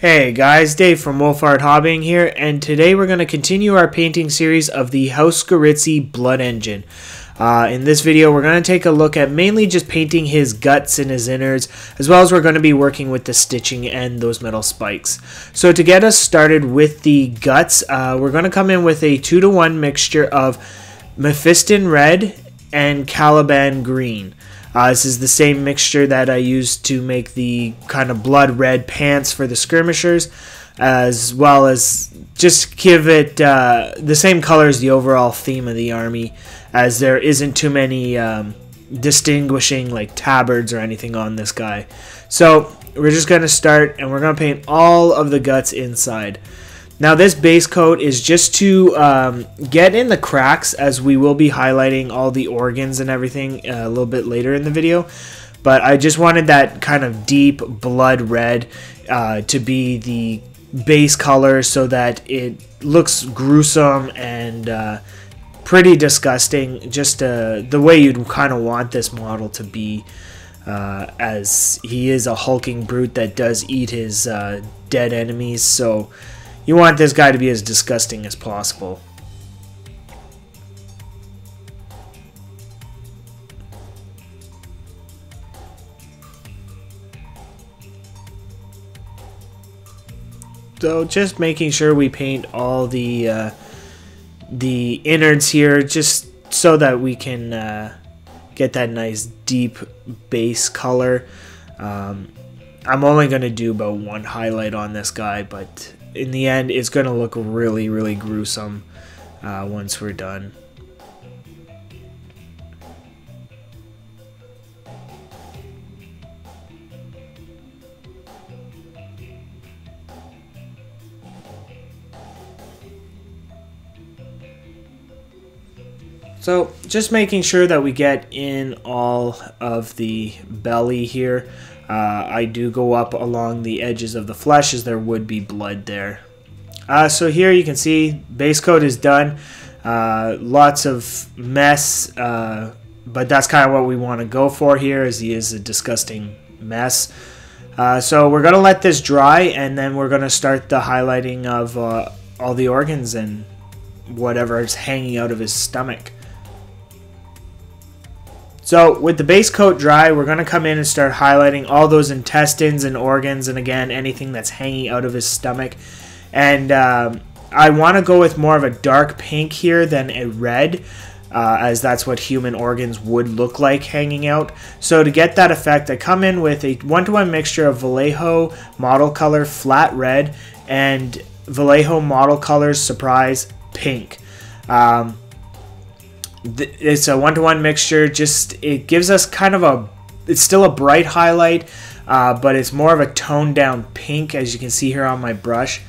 Hey guys, Dave from Wolfart Hobbying here, and today we're going to continue our painting series of the House Goritzy Blood Engine. In this video, we're going to take a look at mainly just painting his guts and his innards, as well as we're going to be working with the stitching and those metal spikes. So to get us started with the guts, we're going to come in with a 2-to-1 mixture of Mephiston Red and Caliban Green. This is the same mixture that I used to make the kind of blood red pants for the skirmishers, as well as just give it the same color as the overall theme of the army, as there isn't too many distinguishing like tabards or anything on this guy. So we're just going to start, and we're going to paint all of the guts inside. Now this base coat is just to get in the cracks, as we will be highlighting all the organs and everything a little bit later in the video. But I just wanted that kind of deep blood red to be the base color, so that it looks gruesome and pretty disgusting, just the way you'd kind of want this model to be, as he is a hulking brute that does eat his dead enemies. So you want this guy to be as disgusting as possible. So just making sure we paint all the innards here, just so that we can get that nice deep base color. I'm only going to do about one highlight on this guy, but in the end, it's going to look really, really gruesome once we're done. So just making sure that we get in all of the belly here. I do go up along the edges of the flesh, as there would be blood there. So here you can see base coat is done. Lots of mess, but that's kind of what we want to go for here, as he is a disgusting mess. So we're going to let this dry, and then we're going to start the highlighting of all the organs and whatever is hanging out of his stomach. So with the base coat dry, we're going to come in and start highlighting all those intestines and organs, and again, anything that's hanging out of his stomach. And I want to go with more of a dark pink here than a red, as that's what human organs would look like hanging out. So to get that effect, I come in with a 1-to-1 mixture of Vallejo Model Color Flat Red and Vallejo Model Colors Surprise Pink. It's a 1-to-1 mixture. Just, it gives us kind of it's still a bright highlight, but it's more of a toned down pink, as you can see here on my brush.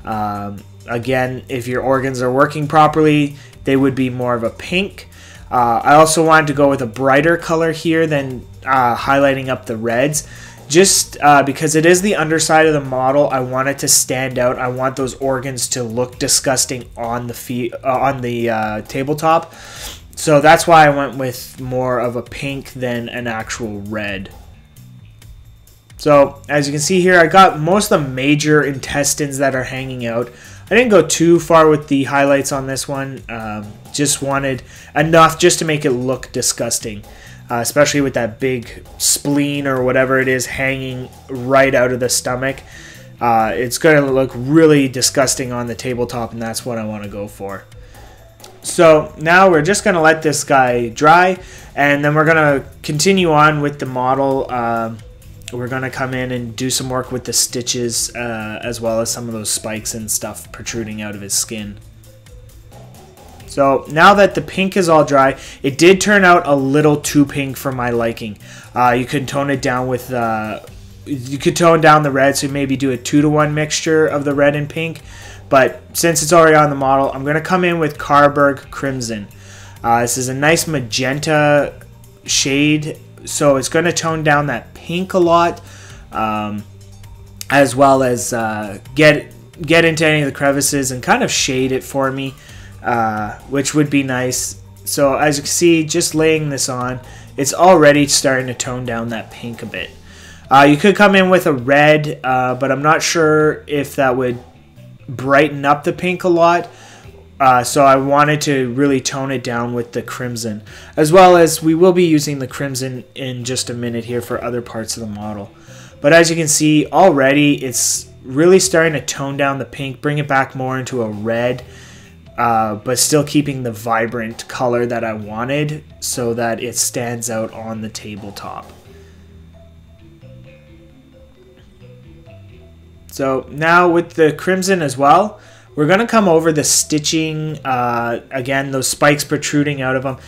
Again, if your organs are working properly, they would be more of a pink. I also wanted to go with a brighter color here than highlighting up the reds, just because it is the underside of the model. I want it to stand out. I want those organs to look disgusting on the tabletop. So that's why I went with more of a pink than an actual red. So as you can see here, I got most of the major intestines that are hanging out. I didn't go too far with the highlights on this one. Just wanted enough just to make it look disgusting, especially with that big spleen or whatever it is hanging right out of the stomach. It's going to look really disgusting on the tabletop, and that's what I want to go for. So now we're just going to let this guy dry, and then we're going to continue on with the model. We're going to come in and do some work with the stitches, as well as some of those spikes and stuff protruding out of his skin. So now that the pink is all dry, it did turn out a little too pink for my liking. You could tone it down with, you could tone down the red, so maybe do a 2-to-1 mixture of the red and pink. But since it's already on the model, I'm going to come in with Carberg Crimson. This is a nice magenta shade, so it's going to tone down that pink a lot, as well as get into any of the crevices and kind of shade it for me, which would be nice. So as you can see, just laying this on, it's already starting to tone down that pink a bit. You could come in with a red, but I'm not sure if that would brighten up the pink a lot. So I wanted to really tone it down with the crimson, as well as we will be using the crimson in just a minute here for other parts of the model. But as you can see already, it's really starting to tone down the pink, bring it back more into a red, but still keeping the vibrant color that I wanted so that it stands out on the tabletop. So now with the crimson as well, we're going to come over the stitching, again, those spikes protruding out of them,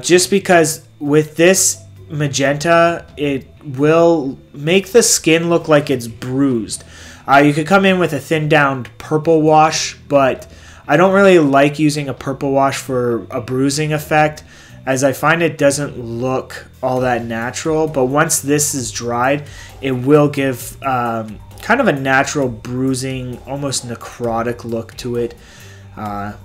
just because with this magenta, it will make the skin look like it's bruised. You could come in with a thin down purple wash, but I don't really like using a purple wash for a bruising effect, as I find it doesn't look all that natural. But once this is dried, it will give kind of a natural bruising, almost necrotic look to it.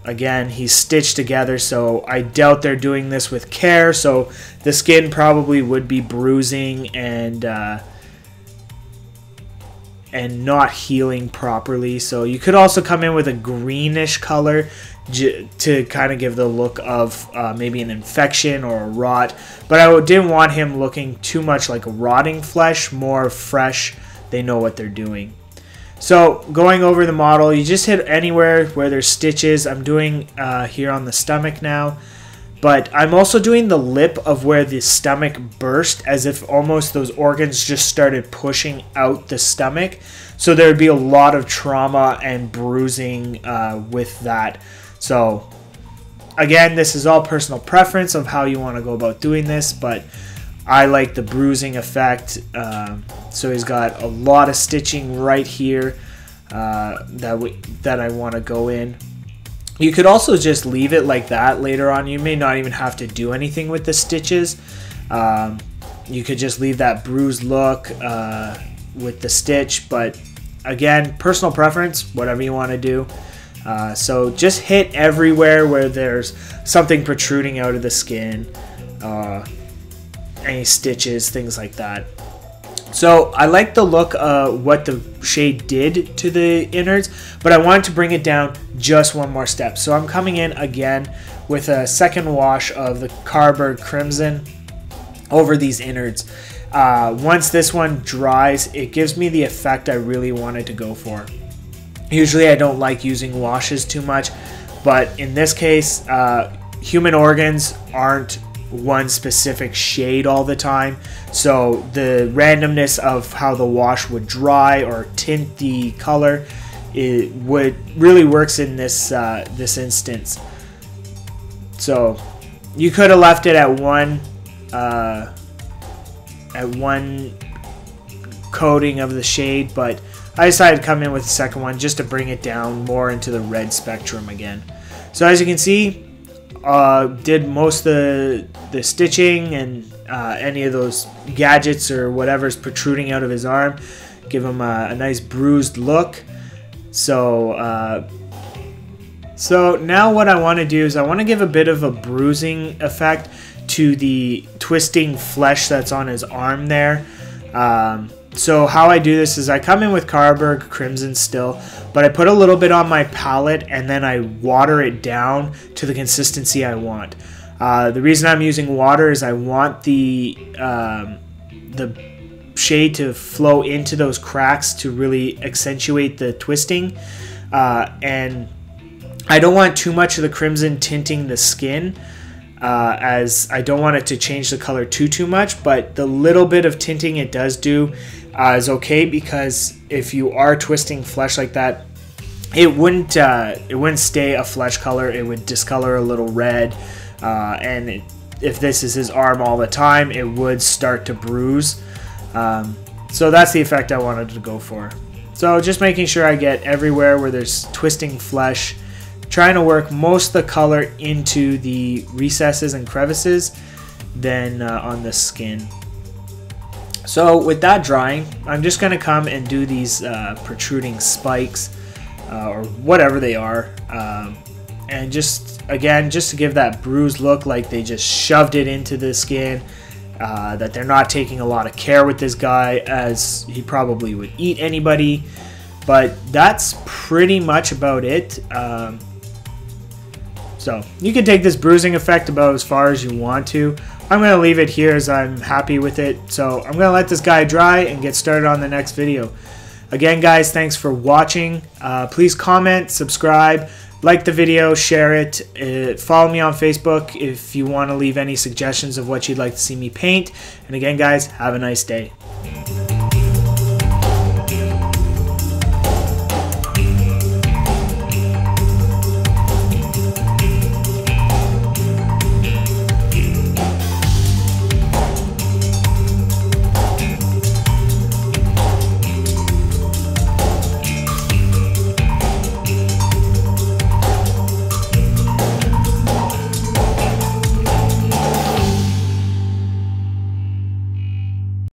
Again, he's stitched together, so I doubt they're doing this with care, so the skin probably would be bruising and not healing properly. So you could also come in with a greenish color to kind of give the look of maybe an infection or a rot, but I didn't want him looking too much like rotting flesh, more fresh. They know what they're doing. So going over the model, you just hit anywhere where there's stitches. I'm doing here on the stomach now, but I'm also doing the lip of where the stomach burst, as if almost those organs just started pushing out the stomach. So there would be a lot of trauma and bruising with that. So again, this is all personal preference of how you want to go about doing this, but I like the bruising effect. So he's got a lot of stitching right here that I want to go in. You could also just leave it like that later on. You may not even have to do anything with the stitches. You could just leave that bruised look with the stitch, but again, personal preference, whatever you want to do. So just hit everywhere where there's something protruding out of the skin, any stitches, things like that. So I like the look of what the shade did to the innards, but I wanted to bring it down just one more step. So I'm coming in again with a second wash of the Carberg Crimson over these innards. Once this one dries, it gives me the effect I really wanted to go for. Usually I don't like using washes too much, but in this case, human organs aren't one specific shade all the time, so the randomness of how the wash would dry or tint the color, it really works in this this instance. So you could have left it at one coating of the shade, but I decided to come in with the second one just to bring it down more into the red spectrum again. So as you can see, did most of the stitching and any of those gadgets or whatever's protruding out of his arm, give him a nice bruised look. So so now what I want to do is I want to give a bit of a bruising effect to the twisting flesh that's on his arm there. So how I do this is I come in with Carberg Crimson still, but I put a little bit on my palette and then I water it down to the consistency I want. The reason I'm using water is I want the shade to flow into those cracks to really accentuate the twisting, and I don't want too much of the crimson tinting the skin, as I don't want it to change the color too much, but the little bit of tinting it does do is okay, because if you are twisting flesh like that, it wouldn't stay a flesh color. It would discolor a little red, and if this is his arm all the time, it would start to bruise. So that's the effect I wanted to go for. So just making sure I get everywhere where there's twisting flesh, trying to work most of the color into the recesses and crevices, then on the skin. So with that drying, I'm just going to come and do these protruding spikes, or whatever they are, and just again, just to give that bruised look, like they just shoved it into the skin, that they're not taking a lot of care with this guy, as he probably would eat anybody. But that's pretty much about it. So you can take this bruising effect about as far as you want to. I'm going to leave it here as I'm happy with it. So I'm going to let this guy dry and get started on the next video. Again, guys, thanks for watching. Please comment, subscribe, like the video, share it. Follow me on Facebook if you want to leave any suggestions of what you'd like to see me paint. And again, guys, have a nice day.